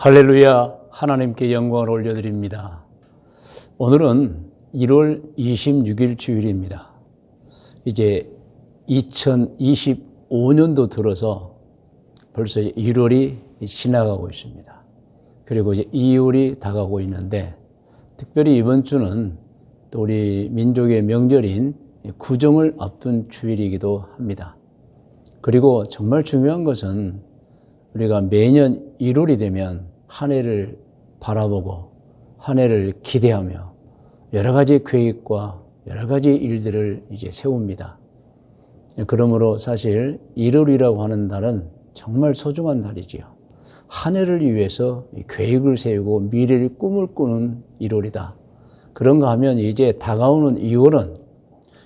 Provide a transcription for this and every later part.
할렐루야, 하나님께 영광을 올려드립니다. 오늘은 1월 26일 주일입니다. 이제 2025년도 들어서 벌써 1월이 지나가고 있습니다. 그리고 이제 2월이 다가오고 있는데, 특별히 이번 주는 또 우리 민족의 명절인 구정을 앞둔 주일이기도 합니다. 그리고 정말 중요한 것은 우리가 매년 1월이 되면 한 해를 바라보고 한 해를 기대하며 여러 가지 계획과 여러 가지 일들을 이제 세웁니다. 그러므로 사실 1월이라고 하는 달은 정말 소중한 달이지요. 한 해를 위해서 계획을 세우고 미래를 꿈을 꾸는 1월이다. 그런가 하면 이제 다가오는 2월은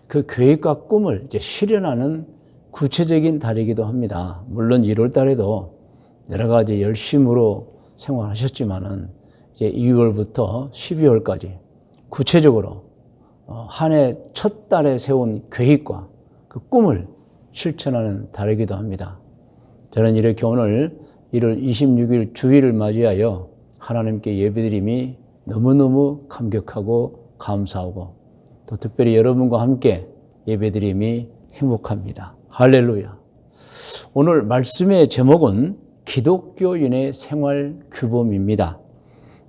그 계획과 꿈을 이제 실현하는 구체적인 달이기도 합니다. 물론 1월 달에도 여러 가지 열심으로 생활하셨지만은 이제 2월부터 12월까지 구체적으로 한 해 첫 달에 세운 계획과 그 꿈을 실천하는 달이기도 합니다. 저는 이렇게 오늘 1월 26일 주일을 맞이하여 하나님께 예배드림이 너무너무 감격하고 감사하고 또 특별히 여러분과 함께 예배드림이 행복합니다. 할렐루야. 오늘 말씀의 제목은 기독교인의 생활 규범입니다.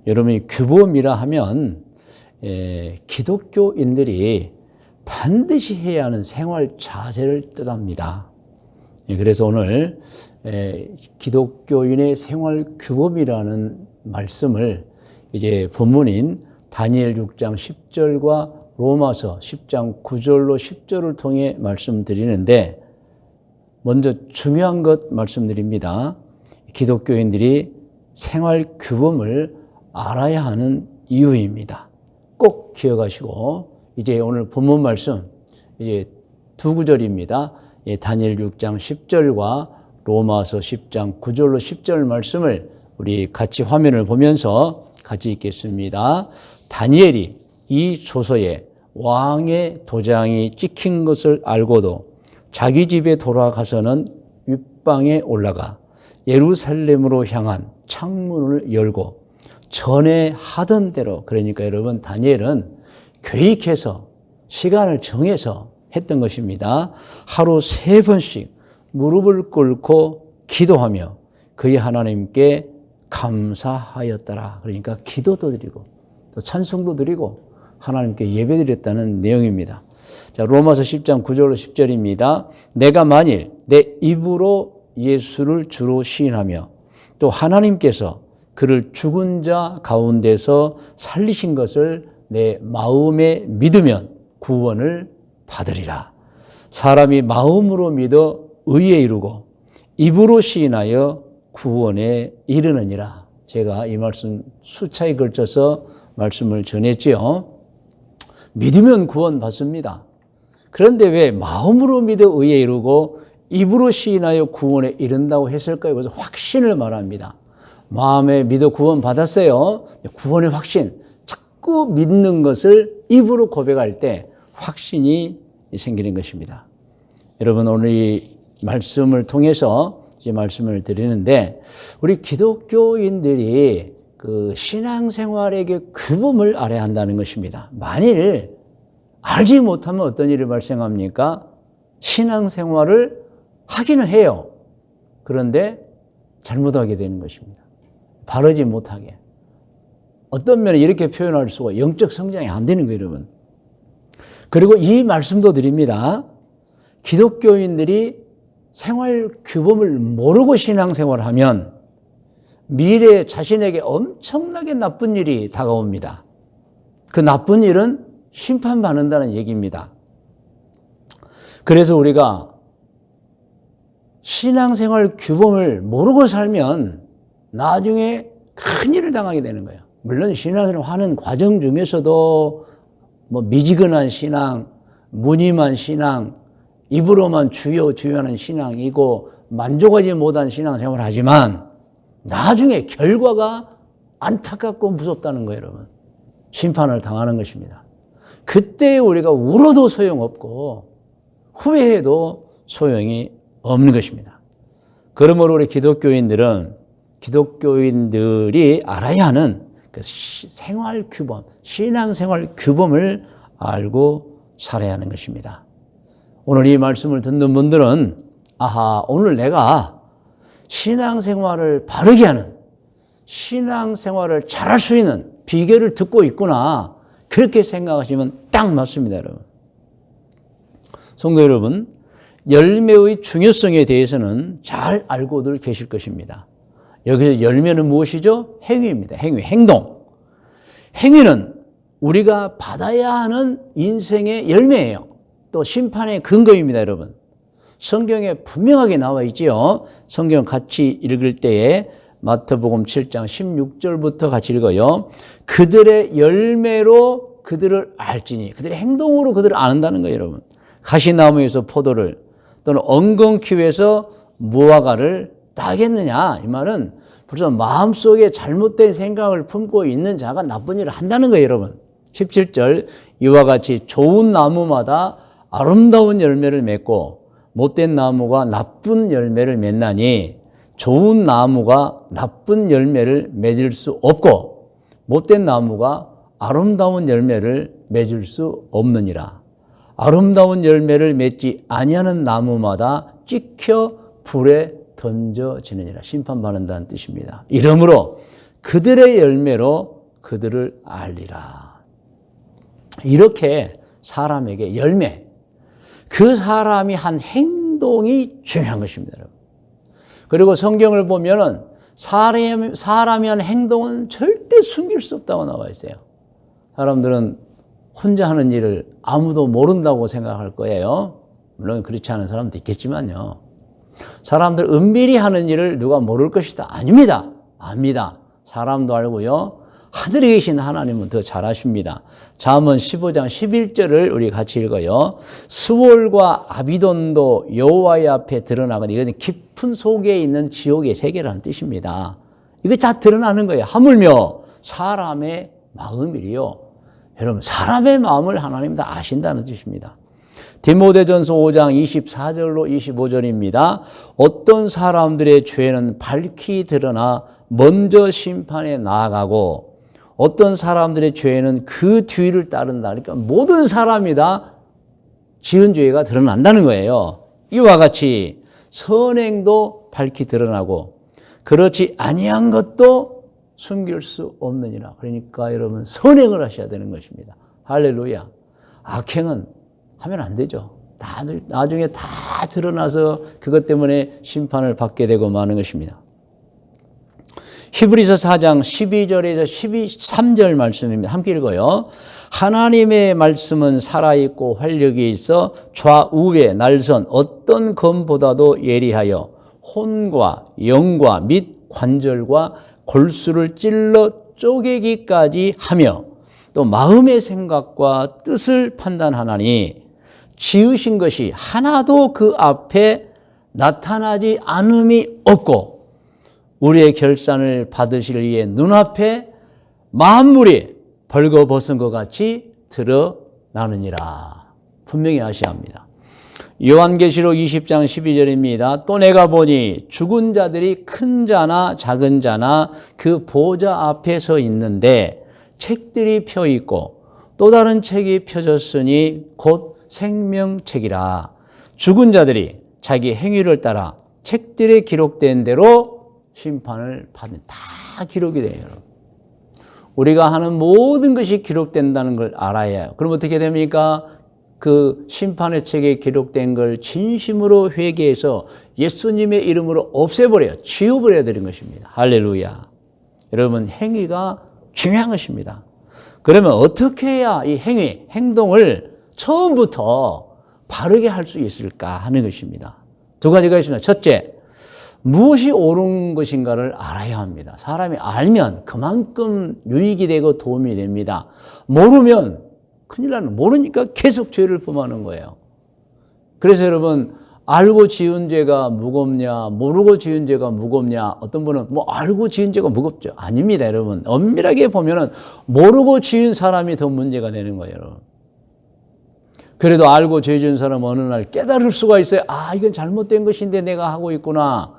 여러분이 규범이라 하면 기독교인들이 반드시 해야 하는 생활 자세를 뜻합니다. 그래서 오늘 기독교인의 생활 규범이라는 말씀을 이제 본문인 다니엘 6장 10절과 로마서 10장 9절로 10절을 통해 말씀드리는데, 먼저 중요한 것 말씀드립니다. 기독교인들이 생활 규범을 알아야 하는 이유입니다. 꼭 기억하시고, 이제 오늘 본문 말씀 이제 두 구절입니다. 다니엘 6장 10절과 로마서 10장 9절로 10절 말씀을 우리 같이 화면을 보면서 같이 읽겠습니다. 다니엘이 이 조서에 왕의 도장이 찍힌 것을 알고도 자기 집에 돌아가서는 윗방에 올라가 예루살렘으로 향한 창문을 열고 전에 하던 대로, 그러니까 여러분 다니엘은 계획해서 시간을 정해서 했던 것입니다. 하루 3번씩 무릎을 꿇고 기도하며 그의 하나님께 감사하였더라. 그러니까 기도도 드리고 또 찬송도 드리고 하나님께 예배드렸다는 내용입니다. 자, 로마서 10장 9절로 10절입니다. 내가 만일 내 입으로 예수를 주로 시인하며 또 하나님께서 그를 죽은 자 가운데서 살리신 것을 내 마음에 믿으면 구원을 받으리라. 사람이 마음으로 믿어 의에 이르고 입으로 시인하여 구원에 이르느니라. 제가 이 말씀 수차에 걸쳐서 말씀을 전했지요. 믿으면 구원 받습니다. 그런데 왜 마음으로 믿어 의에 이르고 입으로 시인하여 구원에 이른다고 했을까요? 그래서 확신을 말합니다. 마음에 믿어 구원 받았어요. 구원의 확신. 자꾸 믿는 것을 입으로 고백할 때 확신이 생기는 것입니다. 여러분, 오늘 이 말씀을 통해서 이 말씀을 드리는데, 우리 기독교인들이 그 신앙생활의 규범을 알아야 한다는 것입니다. 만일 알지 못하면 어떤 일이 발생합니까? 신앙생활을 하기는 해요. 그런데 잘못하게 되는 것입니다. 바르지 못하게. 어떤 면에 이렇게 표현할 수가, 영적 성장이 안 되는 거예요, 여러분. 그리고 이 말씀도 드립니다. 기독교인들이 생활 규범을 모르고 신앙생활을 하면 미래에 자신에게 엄청나게 나쁜 일이 다가옵니다. 그 나쁜 일은 심판받는다는 얘기입니다. 그래서 우리가 신앙생활 규범을 모르고 살면 나중에 큰일을 당하게 되는 거예요. 물론 신앙생활을 하는 과정 중에서도 뭐 미지근한 신앙, 무늬만 신앙, 입으로만 주여하는 신앙이고 만족하지 못한 신앙생활을 하지만 나중에 결과가 안타깝고 무섭다는 거예요, 여러분. 심판을 당하는 것입니다. 그때 우리가 울어도 소용없고 후회해도 소용이 없는 것입니다. 그러므로 우리 기독교인들은 기독교인들이 알아야 하는 그 생활 규범, 신앙생활 규범을 알고 살아야 하는 것입니다. 오늘 이 말씀을 듣는 분들은 아하, 오늘 내가 신앙생활을 바르게 하는, 신앙생활을 잘할 수 있는 비결을 듣고 있구나, 그렇게 생각하시면 딱 맞습니다. 여러분. 성도 여러분, 열매의 중요성에 대해서는 잘 알고들 계실 것입니다. 여기서 열매는 무엇이죠? 행위입니다. 행위, 행동. 행위는 우리가 받아야 하는 인생의 열매예요. 또 심판의 근거입니다, 여러분. 성경에 분명하게 나와 있지요. 성경 같이 읽을 때에 마태복음 7장 16절부터 같이 읽어요. 그들의 열매로 그들을 알지니, 그들의 행동으로 그들을 아는다는 거예요, 여러분. 가시나무에서 포도를, 또는 엉겅퀴에서 무화과를 따겠느냐, 이 말은 벌써 마음속에 잘못된 생각을 품고 있는 자가 나쁜 일을 한다는 거예요, 여러분. 17절, 이와 같이 좋은 나무마다 아름다운 열매를 맺고 못된 나무가 나쁜 열매를 맺나니, 좋은 나무가 나쁜 열매를 맺을 수 없고 못된 나무가 아름다운 열매를 맺을 수 없느니라. 아름다운 열매를 맺지 아니하는 나무마다 찍혀 불에 던져지느니라. 심판받는다는 뜻입니다. 이러므로 그들의 열매로 그들을 알리라. 이렇게 사람에게 열매, 그 사람이 한 행동이 중요한 것입니다, 여러분. 그리고 성경을 보면은 사람이 한 행동은 절대 숨길 수 없다고 나와 있어요. 사람들은 혼자 하는 일을 아무도 모른다고 생각할 거예요. 물론 그렇지 않은 사람도 있겠지만요. 사람들 은밀히 하는 일을 누가 모를 것이다. 아닙니다. 압니다. 사람도 알고요. 하늘에 계신 하나님은 더 잘 아십니다. 잠언 15장 11절을 우리 같이 읽어요. 스월과 아비돈도 여호와의 앞에 드러나거니, 이것은 깊은 속에 있는 지옥의 세계라는 뜻입니다. 이거 다 드러나는 거예요. 하물며 사람의 마음이요. 여러분, 사람의 마음을 하나님 다 아신다는 뜻입니다. 디모데전서 5장 24절로 25절입니다. 어떤 사람들의 죄는 밝히 드러나 먼저 심판에 나아가고 어떤 사람들의 죄는 그 뒤를 따른다. 그러니까 모든 사람이 다 지은 죄가 드러난다는 거예요. 이와 같이 선행도 밝히 드러나고 그렇지 아니한 것도 숨길 수 없느니라. 그러니까 여러분, 선행을 하셔야 되는 것입니다. 할렐루야. 악행은 하면 안 되죠. 다들 나중에 다 드러나서 그것 때문에 심판을 받게 되고 마는 것입니다. 히브리서 4장 12절에서 13절 말씀입니다. 함께 읽어요. 하나님의 말씀은 살아있고 활력이 있어 좌우에 날선 어떤 검보다도 예리하여 혼과 영과 및 관절과 골수를 찔러 쪼개기까지 하며 또 마음의 생각과 뜻을 판단하나니 지으신 것이 하나도 그 앞에 나타나지 않음이 없고 우리의 결산을 받으실 이의 눈앞에 만물이 벌거벗은 것 같이 드러나느니라. 분명히 아셔야 합니다. 요한계시록 20장 12절입니다. 또 내가 보니 죽은 자들이 큰 자나 작은 자나 그 보좌 앞에 서 있는데 책들이 펴 있고 또 다른 책이 펴졌으니 곧 생명책이라. 죽은 자들이 자기 행위를 따라 책들에 기록된 대로 심판을 받는, 다 기록이 돼요. 우리가 하는 모든 것이 기록된다는 걸 알아야 해요. 그럼 어떻게 됩니까? 그 심판의 책에 기록된 걸 진심으로 회개해서 예수님의 이름으로 없애버려요. 지워버려야 되는 것입니다. 할렐루야. 여러분, 행위가 중요한 것입니다. 그러면 어떻게 해야 이 행동을 처음부터 바르게 할 수 있을까 하는 것입니다. 두 가지가 있습니다. 첫째, 무엇이 옳은 것인가를 알아야 합니다. 사람이 알면 그만큼 유익이 되고 도움이 됩니다. 모르면 큰일 나는, 모르니까 계속 죄를 범하는 거예요. 그래서 여러분, 알고 지은 죄가 무겁냐, 모르고 지은 죄가 무겁냐, 어떤 분은 뭐 알고 지은 죄가 무겁죠. 아닙니다, 여러분. 엄밀하게 보면은 모르고 지은 사람이 더 문제가 되는 거예요, 여러분. 그래도 알고 죄 지은 사람은 어느 날 깨달을 수가 있어요. 아, 이건 잘못된 것인데 내가 하고 있구나.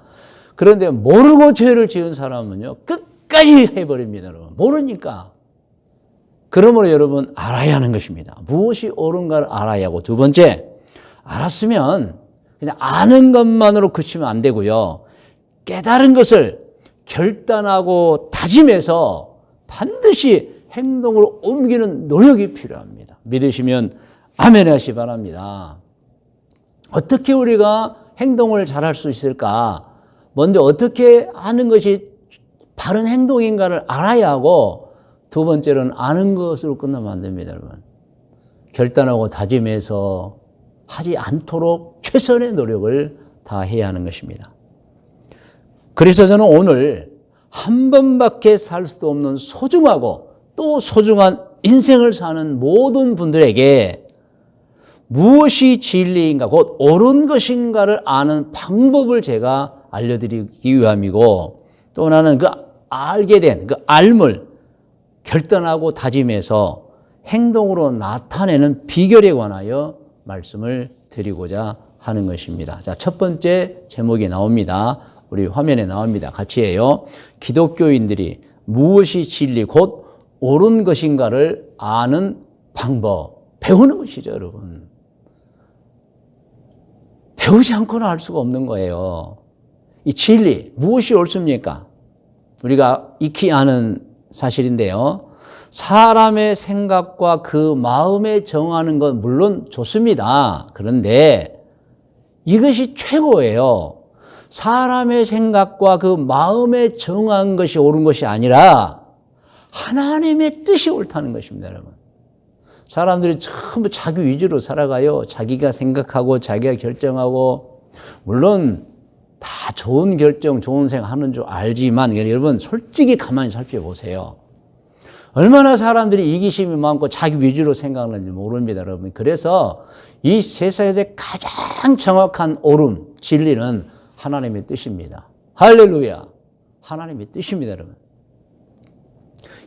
그런데 모르고 죄를 지은 사람은요, 끝까지 해버립니다, 여러분. 모르니까. 그러므로 여러분, 알아야 하는 것입니다. 무엇이 옳은가를 알아야 하고, 두 번째, 알았으면 그냥 아는 것만으로 그치면 안 되고요. 깨달은 것을 결단하고 다짐해서 반드시 행동으로 옮기는 노력이 필요합니다. 믿으시면 아멘 하시 바랍니다. 어떻게 우리가 행동을 잘할 수 있을까? 먼저 어떻게 하는 것이 바른 행동인가를 알아야 하고, 두 번째로는 아는 것으로 끝나면 안 됩니다, 여러분. 결단하고 다짐해서 하지 않도록 최선의 노력을 다해야 하는 것입니다. 그래서 저는 오늘 한 번밖에 살 수도 없는 소중하고 또 소중한 인생을 사는 모든 분들에게 무엇이 진리인가, 곧 옳은 것인가를 아는 방법을 제가 알려드리기 위함이고, 또 나는 그 알게 된 그 알물, 결단하고 다짐해서 행동으로 나타내는 비결에 관하여 말씀을 드리고자 하는 것입니다. 자, 첫 번째 제목이 나옵니다. 우리 화면에 나옵니다. 같이 해요. 기독교인들이 무엇이 진리, 곧 옳은 것인가를 아는 방법, 배우는 것이죠, 여러분. 배우지 않고는 알 수가 없는 거예요. 이 진리, 무엇이 옳습니까? 우리가 익히 아는 사실인데요. 사람의 생각과 그 마음에 정하는 건 물론 좋습니다. 그런데 이것이 최고예요. 사람의 생각과 그 마음에 정한 것이 옳은 것이 아니라 하나님의 뜻이 옳다는 것입니다, 여러분. 사람들이 전부 자기 위주로 살아가요. 자기가 생각하고 자기가 결정하고, 물론 다 좋은 결정, 좋은 생각하는 줄 알지만, 여러분 솔직히 가만히 살펴보세요. 얼마나 사람들이 이기심이 많고 자기 위주로 생각하는지 모릅니다, 여러분. 그래서 이 세상에서 가장 정확한 옳음, 진리는 하나님의 뜻입니다. 할렐루야. 하나님의 뜻입니다, 여러분.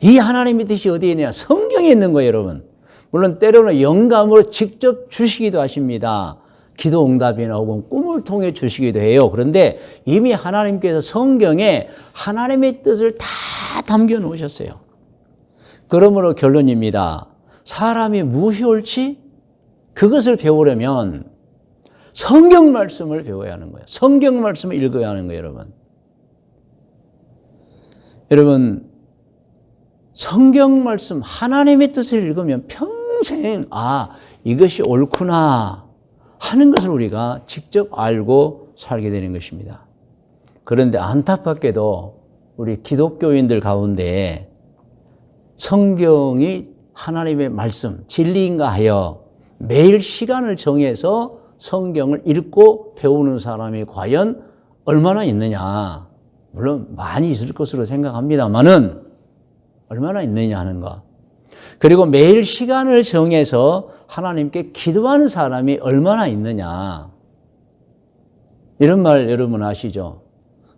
이 하나님의 뜻이 어디에 있냐? 성경에 있는 거예요, 여러분. 물론 때로는 영감으로 직접 주시기도 하십니다. 기도 응답이나 혹은 꿈을 통해 주시기도 해요. 그런데 이미 하나님께서 성경에 하나님의 뜻을 다 담겨 놓으셨어요. 그러므로 결론입니다. 사람이 무엇이 옳지? 그것을 배우려면 성경 말씀을 배워야 하는 거예요. 성경 말씀을 읽어야 하는 거예요, 여러분. 여러분, 성경 말씀, 하나님의 뜻을 읽으면 평생, 이것이 옳구나 하는 것을 우리가 직접 알고 살게 되는 것입니다. 그런데 안타깝게도 우리 기독교인들 가운데 성경이 하나님의 말씀, 진리인가 하여 매일 시간을 정해서 성경을 읽고 배우는 사람이 과연 얼마나 있느냐. 물론 많이 있을 것으로 생각합니다만은 얼마나 있느냐 하는 것. 그리고 매일 시간을 정해서 하나님께 기도하는 사람이 얼마나 있느냐. 이런 말 여러분 아시죠?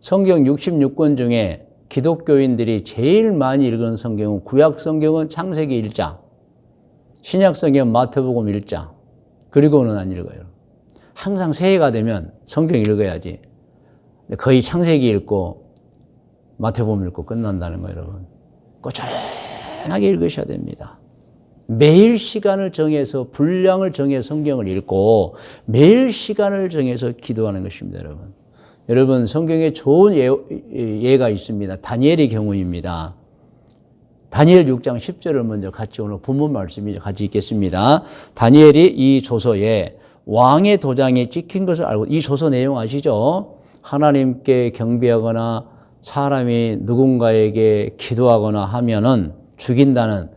성경 66권 중에 기독교인들이 제일 많이 읽은 성경은 구약 성경은 창세기 1장, 신약 성경은 마태복음 1장, 그리고는 안 읽어요. 항상 새해가 되면 성경 읽어야지. 거의 창세기 읽고 마태복음 읽고 끝난다는 거예요, 여러분. 꾸준하게 읽으셔야 됩니다. 매일 시간을 정해서 분량을 정해서 성경을 읽고 매일 시간을 정해서 기도하는 것입니다, 여러분. 여러분, 성경에 좋은 예가 있습니다. 다니엘의 경우입니다. 다니엘 6장 10절을 먼저 같이 오늘 본문 말씀이죠. 같이 읽겠습니다. 다니엘이 이 조서에 왕의 도장이 찍힌 것을 알고, 이 조서 내용 아시죠? 하나님께 경배하거나 사람이 누군가에게 기도하거나 하면은 죽인다는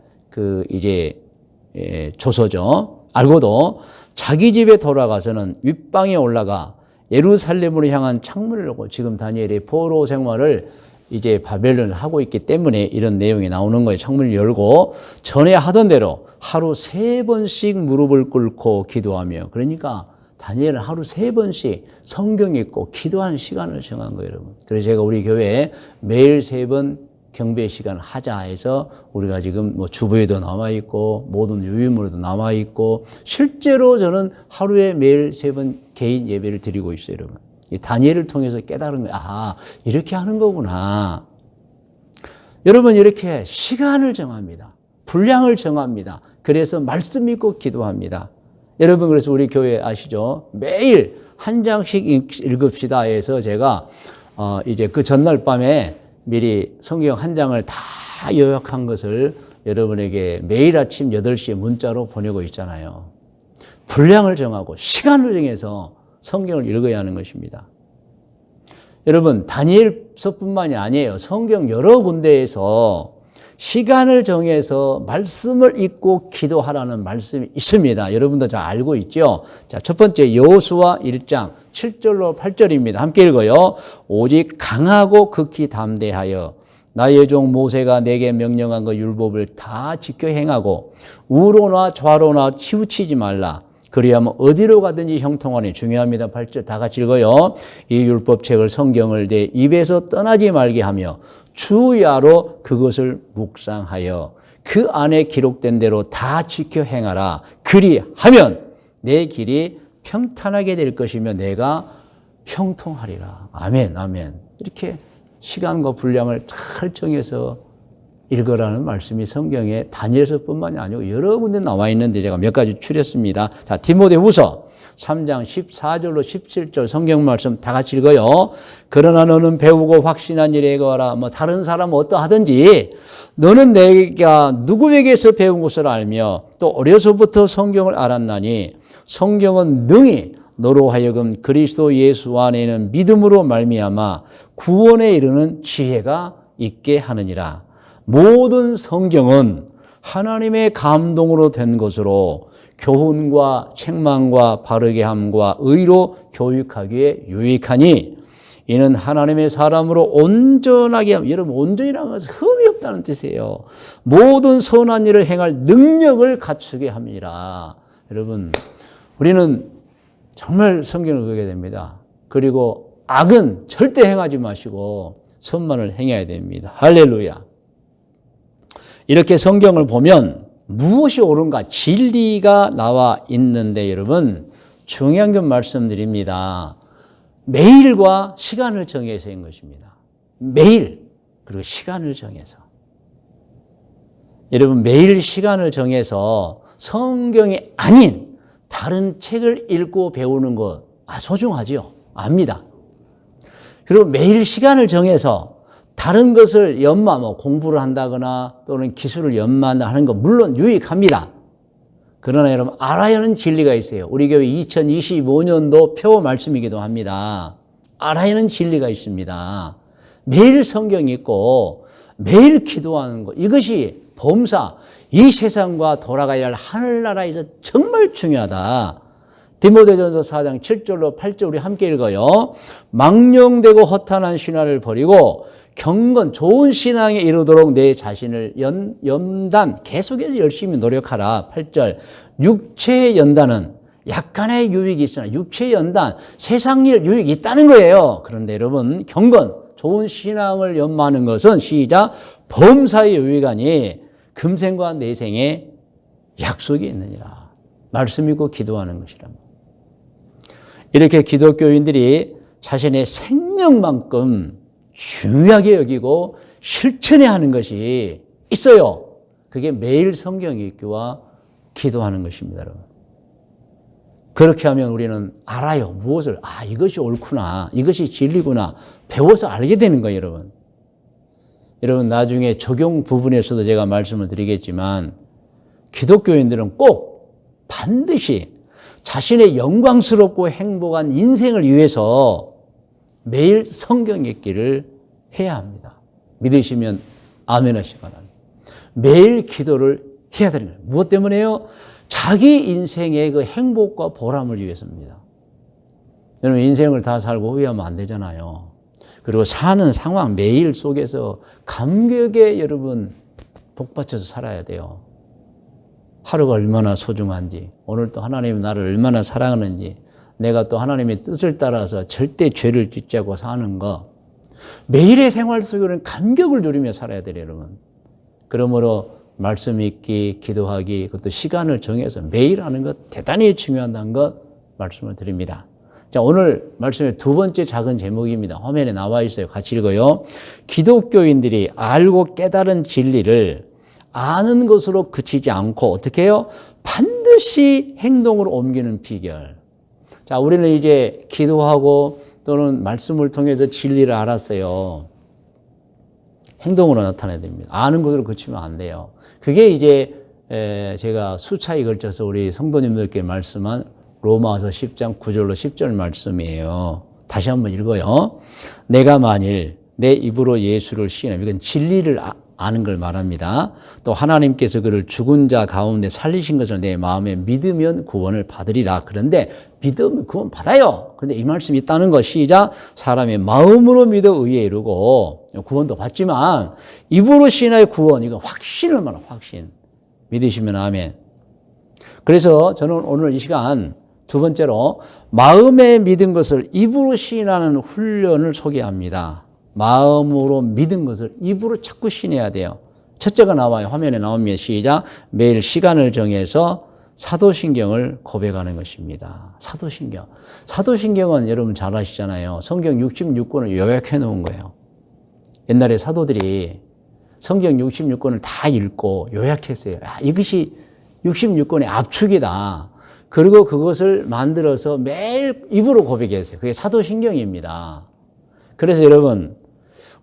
조서죠. 알고도 자기 집에 돌아가서는 윗방에 올라가 예루살렘으로 향한 창문을 열고, 지금 다니엘이 포로 생활을 이제 바벨론을 하고 있기 때문에 이런 내용이 나오는 거예요. 창문을 열고 전에 하던 대로 하루 3번씩 무릎을 꿇고 기도하며, 그러니까 다니엘은 하루 3번씩 성경 읽고 기도하는 시간을 정한 거예요, 여러분. 그래서 제가 우리 교회에 매일 3번 경배 시간을 하자 해서 우리가 지금 주보에도 남아있고 모든 유인물에도 남아있고 실제로 저는 하루에 매일 3번 개인 예배를 드리고 있어요, 여러분. 이 다니엘을 통해서 깨달은 거예요. 아, 이렇게 하는 거구나. 여러분, 이렇게 시간을 정합니다. 분량을 정합니다. 그래서 말씀 읽고 기도합니다. 여러분, 그래서 우리 교회 아시죠? 매일 한 장씩 읽읍시다 해서 제가 이제 그 전날 밤에 미리 성경 한 장을 다 요약한 것을 여러분에게 매일 아침 8시에 문자로 보내고 있잖아요. 분량을 정하고 시간을 정해서 성경을 읽어야 하는 것입니다. 여러분, 다니엘서뿐만이 아니에요. 성경 여러 군데에서 시간을 정해서 말씀을 읽고 기도하라는 말씀이 있습니다. 여러분도 잘 알고 있죠? 자, 첫 번째 여호수아 1장 7절로 8절입니다. 함께 읽어요. 오직 강하고 극히 담대하여 나의 종 모세가 내게 명령한 그 율법을 다 지켜 행하고 우로나 좌로나 치우치지 말라. 그리하면 어디로 가든지 형통하니. 중요합니다. 8절 다 같이 읽어요. 이 율법책을 성경을 내 입에서 떠나지 말게 하며 주야로 그것을 묵상하여 그 안에 기록된 대로 다 지켜 행하라. 그리하면 내 길이 평탄하게 될 것이며 내가 형통하리라. 아멘, 아멘. 이렇게 시간과 분량을 잘 정해서 읽으라는 말씀이 성경에 다니엘서뿐만이 아니고 여러 군데 나와 있는데 제가 몇 가지 추렸습니다. 자, 디모데후서 3장 14절로 17절 성경 말씀 다 같이 읽어요. 그러나 너는 배우고 확신한 일에 거하라. 다른 사람은 어떠하든지 너는 내가 누구에게서 배운 것을 알며 또 어려서부터 성경을 알았나니 성경은 능히 너로 하여금 그리스도 예수 안에 있는 믿음으로 말미암아 구원에 이르는 지혜가 있게 하느니라. 모든 성경은 하나님의 감동으로 된 것으로 교훈과 책망과 바르게 함과 의로 교육하기에 유익하니 이는 하나님의 사람으로 온전하게 함. 여러분, 온전이라는 것은 흠이 없다는 뜻이에요. 모든 선한 일을 행할 능력을 갖추게 합니다. 여러분, 우리는 정말 성경을 읽게 됩니다. 그리고 악은 절대 행하지 마시고 선만을 행해야 됩니다. 할렐루야. 이렇게 성경을 보면 무엇이 옳은가 진리가 나와 있는데 여러분, 중요한 건 말씀드립니다. 매일과 시간을 정해서 한 것입니다. 매일, 그리고 시간을 정해서. 여러분, 매일 시간을 정해서 성경이 아닌 다른 책을 읽고 배우는 것 소중하지요. 압니다. 그리고 매일 시간을 정해서 다른 것을 공부를 한다거나 또는 기술을 연마하는 거 물론 유익합니다. 그러나 여러분, 알아야 하는 진리가 있어요. 우리 교회 2025년도 표 말씀이기도 합니다. 알아야 하는 진리가 있습니다. 매일 성경 읽고 매일 기도하는 것, 이것이 범사, 이 세상과 돌아가야 할 하늘나라에서 정말 중요하다. 디모데전서 4장 7절로 8절 우리 함께 읽어요. 망령되고 허탄한 신화를 버리고 경건, 좋은 신앙에 이르도록 내 자신을 연단, 계속해서 열심히 노력하라. 8절, 육체의 연단은 약간의 유익이 있으나 육체의 연단, 세상 일 유익이 있다는 거예요. 그런데 여러분, 경건, 좋은 신앙을 연마하는 것은 시작, 범사의 유익하니 금생과 내생에 약속이 있느니라. 말씀 읽고 기도하는 것이랍니다. 이렇게 기독교인들이 자신의 생명만큼 중요하게 여기고 실천해야 하는 것이 있어요. 그게 매일 성경 읽기와 기도하는 것입니다, 여러분. 그렇게 하면 우리는 알아요. 무엇을, 이것이 옳구나, 이것이 진리구나, 배워서 알게 되는 거예요, 여러분. 여러분, 나중에 적용 부분에서도 제가 말씀을 드리겠지만 기독교인들은 꼭 반드시 자신의 영광스럽고 행복한 인생을 위해서 매일 성경 읽기를 해야 합니다. 믿으시면 아멘 하시기 바랍니다. 매일 기도를 해야 되는 거예요. 무엇 때문에요? 자기 인생의 그 행복과 보람을 위해서입니다. 여러분, 인생을 다 살고 후회하면 안 되잖아요. 그리고 사는 상황 매일 속에서 감격에 여러분 복받쳐서 살아야 돼요. 하루가 얼마나 소중한지, 오늘 또 하나님이 나를 얼마나 사랑하는지, 내가 또 하나님의 뜻을 따라서 절대 죄를 짓지 않고 사는 것, 매일의 생활 속에는 감격을 누리며 살아야 돼요, 여러분. 그러므로 말씀 읽기, 기도하기, 그것도 시간을 정해서 매일 하는 것 대단히 중요하다는 것 말씀을 드립니다. 자, 오늘 말씀의 두 번째 작은 제목입니다. 화면에 나와 있어요. 같이 읽어요. 기독교인들이 알고 깨달은 진리를 아는 것으로 그치지 않고 어떻게 해요? 반드시 행동으로 옮기는 비결. 자, 우리는 이제 기도하고 또는 말씀을 통해서 진리를 알았어요. 행동으로 나타내야 됩니다. 아는 것으로 그치면 안 돼요. 그게 이제 제가 수차에 걸쳐서 우리 성도님들께 말씀한 로마서 10장 9절로 10절 말씀이에요. 다시 한번 읽어요. 내가 만일 내 입으로 예수를 시인하면 이건 진리를 아는 걸 말합니다. 또 하나님께서 그를 죽은 자 가운데 살리신 것을 내 마음에 믿으면 구원을 받으리라. 그런데 믿으면 구원 받아요. 그런데 이 말씀이 있다는 것. 시작. 사람의 마음으로 믿어 의에 이르고 구원도 받지만 입으로 시인하여 구원, 이거 확신을 말하는 확신. 믿으시면 아멘. 그래서 저는 오늘 이 시간 두 번째로 마음에 믿은 것을 입으로 시인하는 훈련을 소개합니다. 마음으로 믿은 것을 입으로 자꾸 시인해야 돼요. 첫째가 나와요. 화면에 나옵니다. 시작. 매일 시간을 정해서 사도신경을 고백하는 것입니다. 사도신경. 사도신경은 여러분 잘 아시잖아요. 성경 66권을 요약해 놓은 거예요. 옛날에 사도들이 성경 66권을 다 읽고 요약했어요. 이것이 66권의 압축이다. 그리고 그것을 만들어서 매일 입으로 고백했어요. 그게 사도신경입니다. 그래서 여러분,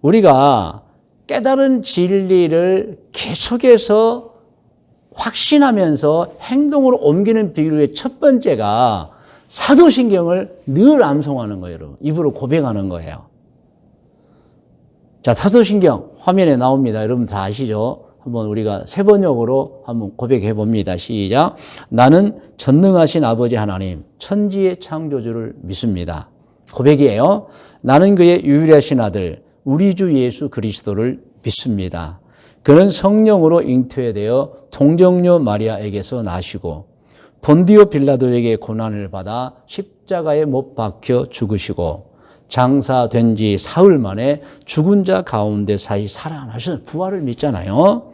우리가 깨달은 진리를 계속해서 확신하면서 행동으로 옮기는 비결의 첫 번째가 사도신경을 늘 암송하는 거예요, 여러분. 입으로 고백하는 거예요. 자, 사도신경 화면에 나옵니다. 여러분 다 아시죠? 한번 우리가 세 번역으로 한번 고백해 봅니다. 시작. 나는 전능하신 아버지 하나님, 천지의 창조주를 믿습니다. 고백이에요. 나는 그의 유일하신 아들, 우리 주 예수 그리스도를 믿습니다. 그는 성령으로 잉태되어 동정녀 마리아에게서 나시고 본디오 빌라도에게 고난을 받아 십자가에 못 박혀 죽으시고 장사된 지 사흘 만에 죽은 자 가운데 사이 살아나셔서 부활을 믿잖아요.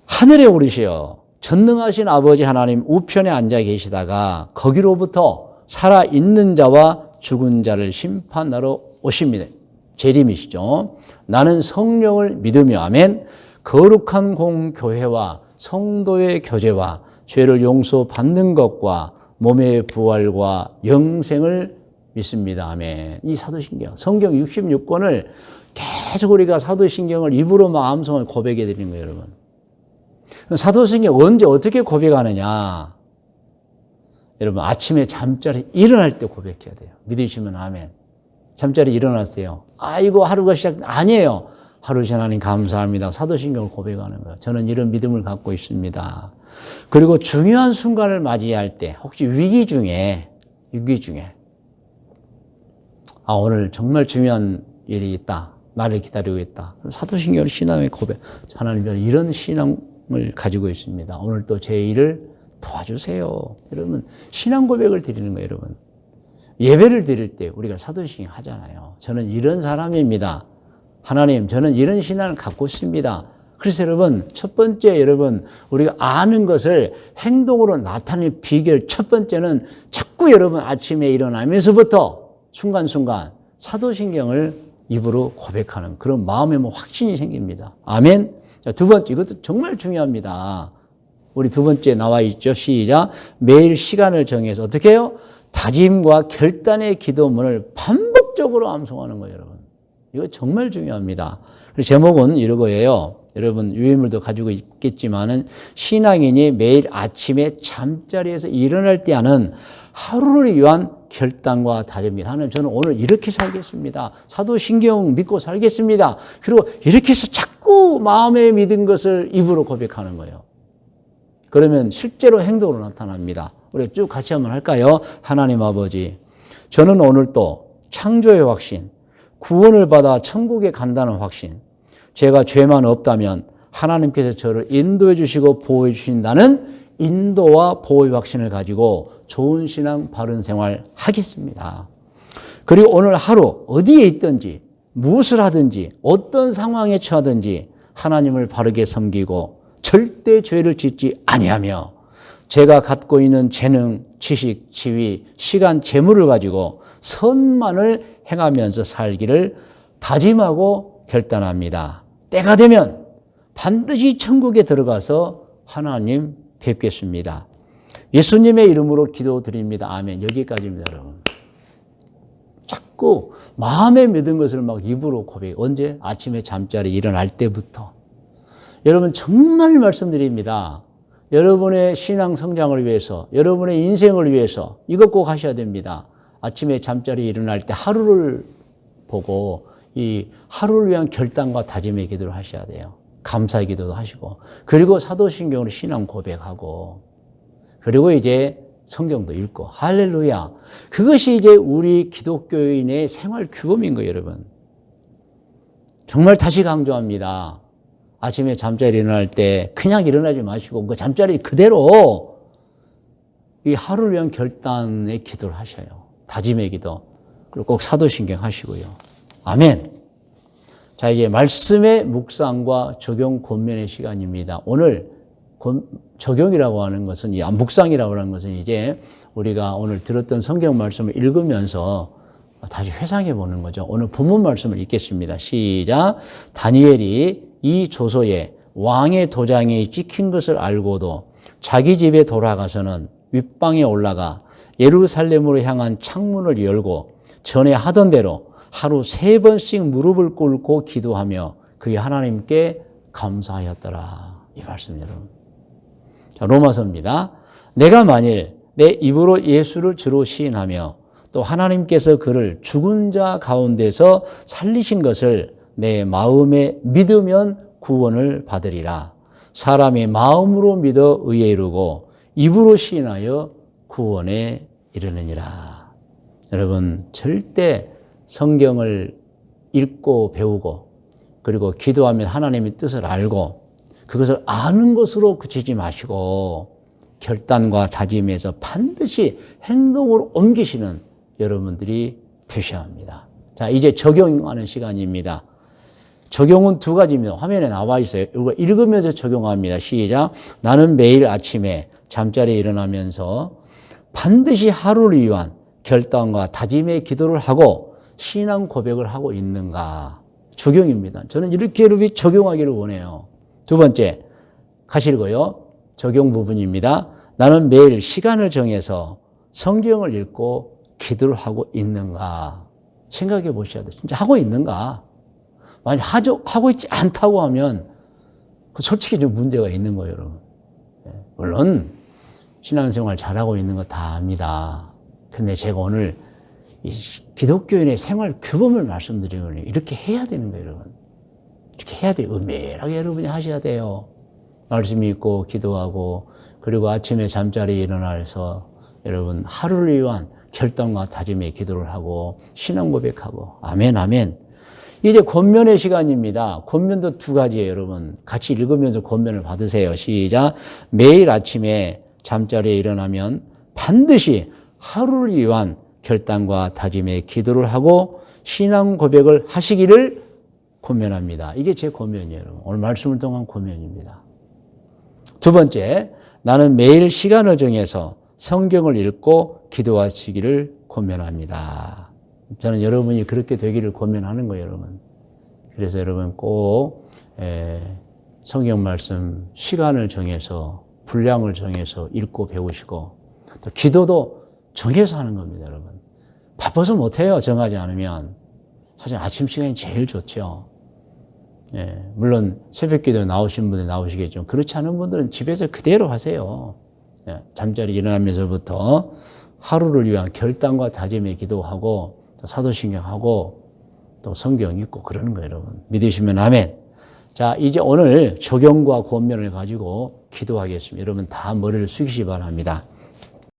하늘에 오르시어 전능하신 아버지 하나님 우편에 앉아 계시다가 거기로부터 살아있는 자와 죽은 자를 심판하러 오십니다. 재림이시죠. 나는 성령을 믿으며 아멘. 거룩한 공교회와 성도의 교제와 죄를 용서받는 것과 몸의 부활과 영생을 믿습니다. 아멘. 이 사도신경, 성경 66권을 계속 우리가 사도신경을 입으로 암송을 고백해 드리는 거예요, 여러분. 사도신경 언제 어떻게 고백하느냐? 여러분, 아침에 잠자리 일어날 때 고백해야 돼요. 믿으시면 아멘. 잠자리 일어났어요. 아이고, 하루가 시작, 아니에요. 하루 하나님 감사합니다. 사도신경을 고백하는 거예요. 저는 이런 믿음을 갖고 있습니다. 그리고 중요한 순간을 맞이할 때, 혹시 위기 중에, 오늘 정말 중요한 일이 있다. 나를 기다리고 있다. 사도신경을 신앙의 고백. 하나님, 저는 이런 신앙을 가지고 있습니다. 오늘 또 제 일을 도와주세요. 여러분, 신앙 고백을 드리는 거예요, 여러분. 예배를 드릴 때 우리가 사도신경 하잖아요. 저는 이런 사람입니다. 하나님, 저는 이런 신앙을 갖고 있습니다. 그래서 여러분, 첫 번째 여러분, 우리가 아는 것을 행동으로 나타내는 비결 첫 번째는 자꾸 여러분 아침에 일어나면서부터 순간순간 사도신경을 입으로 고백하는 그런 마음의 확신이 생깁니다. 아멘. 자, 두 번째, 이것도 정말 중요합니다. 우리 두 번째 나와 있죠. 시작. 매일 시간을 정해서 어떻게 해요? 다짐과 결단의 기도문을 반복적으로 암송하는 거예요, 여러분. 이거 정말 중요합니다. 그리고 제목은 이거예요. 여러분 유해물도 가지고 있겠지만은 신앙인이 매일 아침에 잠자리에서 일어날 때 하는 하루를 위한 결단과 다짐입니다. 하나님, 저는 오늘 이렇게 살겠습니다. 사도신경 믿고 살겠습니다. 그리고 이렇게 해서 자꾸 마음에 믿은 것을 입으로 고백하는 거예요. 그러면 실제로 행동으로 나타납니다. 우리 쭉 같이 한번 할까요? 하나님 아버지, 저는 오늘 또 창조의 확신, 구원을 받아 천국에 간다는 확신, 제가 죄만 없다면 하나님께서 저를 인도해 주시고 보호해 주신다는 인도와 보호의 확신을 가지고 좋은 신앙, 바른 생활 하겠습니다. 그리고 오늘 하루 어디에 있든지 무엇을 하든지 어떤 상황에 처하든지 하나님을 바르게 섬기고 절대 죄를 짓지 아니하며 제가 갖고 있는 재능, 지식, 지위, 시간, 재물을 가지고 선만을 행하면서 살기를 다짐하고 결단합니다. 때가 되면 반드시 천국에 들어가서 하나님 뵙겠습니다. 예수님의 이름으로 기도드립니다. 아멘. 여기까지입니다, 여러분. 자꾸 마음에 믿은 것을 막 입으로 고백. 언제? 아침에 잠자리 일어날 때부터. 여러분 정말 말씀드립니다. 여러분의 신앙 성장을 위해서, 여러분의 인생을 위해서 이것 꼭 하셔야 됩니다. 아침에 잠자리 일어날 때 하루를 보고 이 하루를 위한 결단과 다짐의 기도를 하셔야 돼요. 감사 기도도 하시고, 그리고 사도신경으로 신앙 고백하고, 그리고 이제 성경도 읽고, 할렐루야. 그것이 이제 우리 기독교인의 생활 규범인 거예요, 여러분. 정말 다시 강조합니다. 아침에 잠자리 일어날 때 그냥 일어나지 마시고 그 잠자리 그대로 이 하루를 위한 결단의 기도를 하셔요. 다짐의 기도. 그리고 꼭 사도신경 하시고요. 아멘. 자, 이제 말씀의 묵상과 적용 권면의 시간입니다. 오늘 적용이라고 하는 것은, 묵상이라고 하는 것은 이제 우리가 오늘 들었던 성경 말씀을 읽으면서 다시 회상해 보는 거죠. 오늘 본문 말씀을 읽겠습니다. 시작. 다니엘이 이 조서에 왕의 도장이 찍힌 것을 알고도 자기 집에 돌아가서는 윗방에 올라가 예루살렘으로 향한 창문을 열고 전에 하던 대로 하루 3번씩 무릎을 꿇고 기도하며 그의 하나님께 감사하였더라. 이 말씀 여러분. 자, 로마서입니다. 내가 만일 내 입으로 예수를 주로 시인하며 또 하나님께서 그를 죽은 자 가운데서 살리신 것을 내 마음에 믿으면 구원을 받으리라. 사람이 마음으로 믿어 의에 이르고 입으로 시인하여 구원에 이르느니라. 여러분 절대 성경을 읽고 배우고 그리고 기도하면 하나님의 뜻을 알고 그것을 아는 것으로 그치지 마시고 결단과 다짐에서 반드시 행동으로 옮기시는 여러분들이 되셔야 합니다. 자, 이제 적용하는 시간입니다. 적용은 2가지입니다. 화면에 나와 있어요. 이거 읽으면서 적용합니다. 시작. 나는 매일 아침에 잠자리에 일어나면서 반드시 하루를 위한 결단과 다짐의 기도를 하고 신앙 고백을 하고 있는가? 적용입니다. 저는 이렇게 여러분이 적용하기를 원해요. 2번째, 같이 읽어요. 적용 부분입니다. 나는 매일 시간을 정해서 성경을 읽고 기도를 하고 있는가? 생각해 보셔야 돼요. 진짜 하고 있는가? 만약 하고 있지 않다고 하면 솔직히 좀 문제가 있는 거예요, 여러분. 물론 신앙생활 잘하고 있는 거 다 압니다. 근데 제가 오늘 이 기독교인의 생활 규범을 말씀드리면 이렇게 해야 되는 거예요, 여러분. 이렇게 해야 돼요. 은밀하게 여러분이 하셔야 돼요. 말씀 읽고 기도하고 그리고 아침에 잠자리에 일어나서 여러분 하루를 위한 결단과 다짐의 기도를 하고 신앙 고백하고 아멘 아멘. 이제 권면의 시간입니다. 권면도 2가지예요, 여러분. 같이 읽으면서 권면을 받으세요. 시작. 매일 아침에 잠자리에 일어나면 반드시 하루를 위한 결단과 다짐의 기도를 하고 신앙 고백을 하시기를 권면합니다. 이게 제 권면이에요, 여러분. 오늘 말씀을 통한 권면입니다. 2번째, 나는 매일 시간을 정해서 성경을 읽고 기도하시기를 권면합니다. 저는 여러분이 그렇게 되기를 권면하는 거예요, 여러분. 그래서 여러분 꼭 성경 말씀 시간을 정해서 분량을 정해서 읽고 배우시고 또 기도도 정해서 하는 겁니다, 여러분. 바빠서 못해요, 정하지 않으면. 사실 아침 시간이 제일 좋죠. 물론 새벽 기도에 나오신 분이 나오시겠죠. 그렇지 않은 분들은 집에서 그대로 하세요. 잠자리 일어나면서부터 하루를 위한 결단과 다짐의 기도하고 또 사도신경하고 또 성경 읽고 그러는 거예요, 여러분. 믿으시면 아멘. 자, 이제 오늘 적용과 권면을 가지고 기도하겠습니다. 여러분 다 머리를 숙이시 바랍니다.